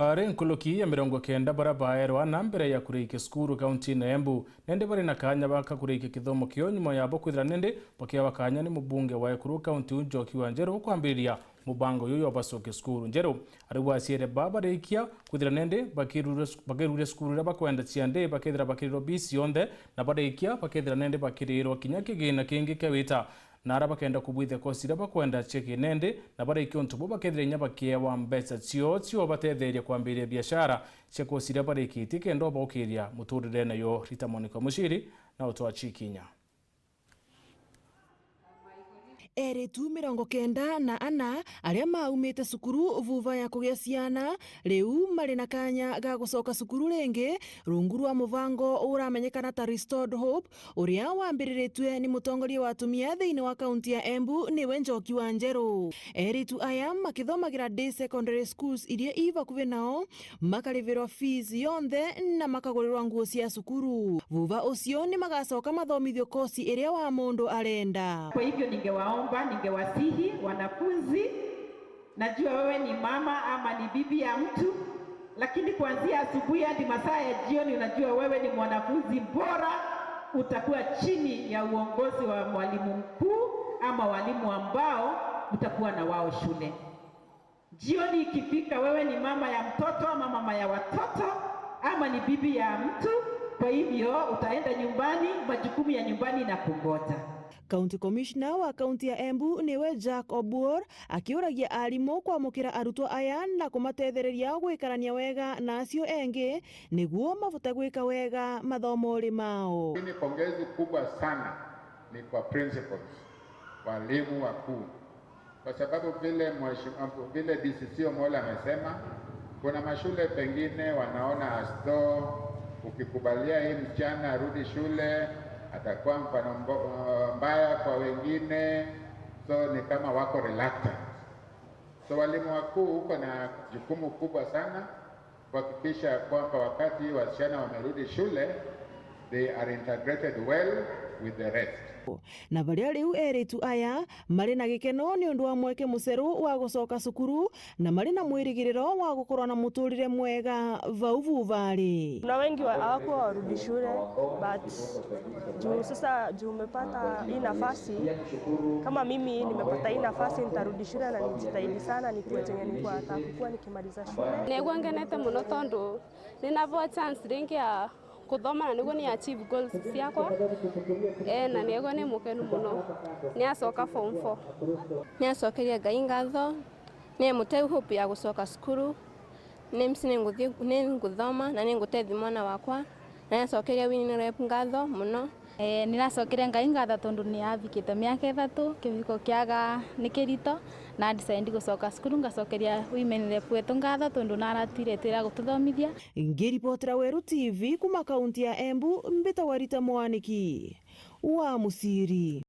Ari nkuluki ya 90 bara baerwa na mbere ya kurika skuru kaunti na Embu nende bari na kanya baka kurika kithomo kio nyuma yabo kwithira nende bakia bakanya ni mubunge wa Ekuru kaunti Njoki wa Njeru kwambiria mubango yoyo basoke skuru Njeru ari wasiere baba reikia kwithira nende bakirure skuru ra bakwenda ciande bakithira bakiriro bisi yonde na bareikia bakithira nende bakiriro kinya kigina kingi kewita nara bakenda kubwithe kosira bakwenda cheki nende na bareikio ntubo bakethire nya bakiewa mbeca cio batetheria kwambiria biashara cia kosira bareikiti kendo bokiria muturire nayo Rita Monica Mushiri na utwa Chikinya. Eritu 94 aria maumite sukuru vuva ya kugia ciana riu mari na kanya ga gucoka sukuru ringi rungu rwa muvango uramenyekana ta Restored Hope uria wambiriritwe ni mutongoria wa atumia thiini wa kaunti ya Embu niwe Njoki wa Njeru. Eritu aya makithomagira day secondary schools iria ivakuvi nao makarivirwa fees yonthe na makagurirwa nguo cia sukuru. Vuva ucio ni magacoka mathomithio kosi iria wa mundu arenda. Kwa hivyo ningewasihi wanafunzi, najua wewe ni mama ama ni bibi ya mtu, lakini kuanzia asubuhi hadi masaa ya jioni unajua wewe ni mwanafunzi bora, utakuwa chini ya uongozi wa mwalimu mkuu ama walimu ambao utakuwa na wao shule. Jioni ikifika wewe ni mama ya mtoto ama mama ya watoto ama ni bibi ya mtu, kwa hivyo utaenda nyumbani, majukumu ya nyumbani na kungoja. County Commissioner wa kaunti ya Embu niwe Jack Obuor akiuragia arimu kwamukira arutwo aya na kumatethereria gwikarania wega na acio engi niguo mavuta gwika wega mathomori mao. Ni pongezi kubwa sana ni kwa principals, walimu wakuu, kwa sababu vile DCC Omola amesema kuna mashule pengine wanaona asto ukikubalia hii msichana arudi shule atakuwa mfano mbaya kwa wengine, so ni kama wako reluctant. So walimu wakuu huko na jukumu kubwa sana kuhakikisha kwamba wakati wasichana wamerudi shule they are integrated well with the rest. Na baria riu eritu aya mari na gikeno ni undu wa mweke muceru wa gucoka sukuru na mari na mwirigiriro wa gukorwa na muturire mwega vau vuvari. Na wengi hawako warudi shule, but juu umepata hii nafasi, kama mimi nimepata hii nafasi nitarudi shule na nijitahidi sana nikuwe chenye nilikuwa nataka nikimaliza shule. Negwa ngenete muno tondu ninavo chance ringi ya kuthoma na niguo ni achieve goals ciakwa na niguo ni mukenu muno ni acoka form 4 ni acokeria Ngai ngatho ni muteu hope ya gucoka skuru ni msine nguthoma na ni ngutethi mwana wakwa na ni acokeria Winnie Rep ngatho muno. Niracokeria Ngai ngatho tondu ni athikite miaka 3 kiviko kiaga ni kirito na decide gucoka skuru ngacokeria Women Rep wetu ngatho tondu naratire tira gututhomithia. Ngiripotera Weru TV kuma kaunti ya Embu mbita wa Rita Mwaniki wa Musiri.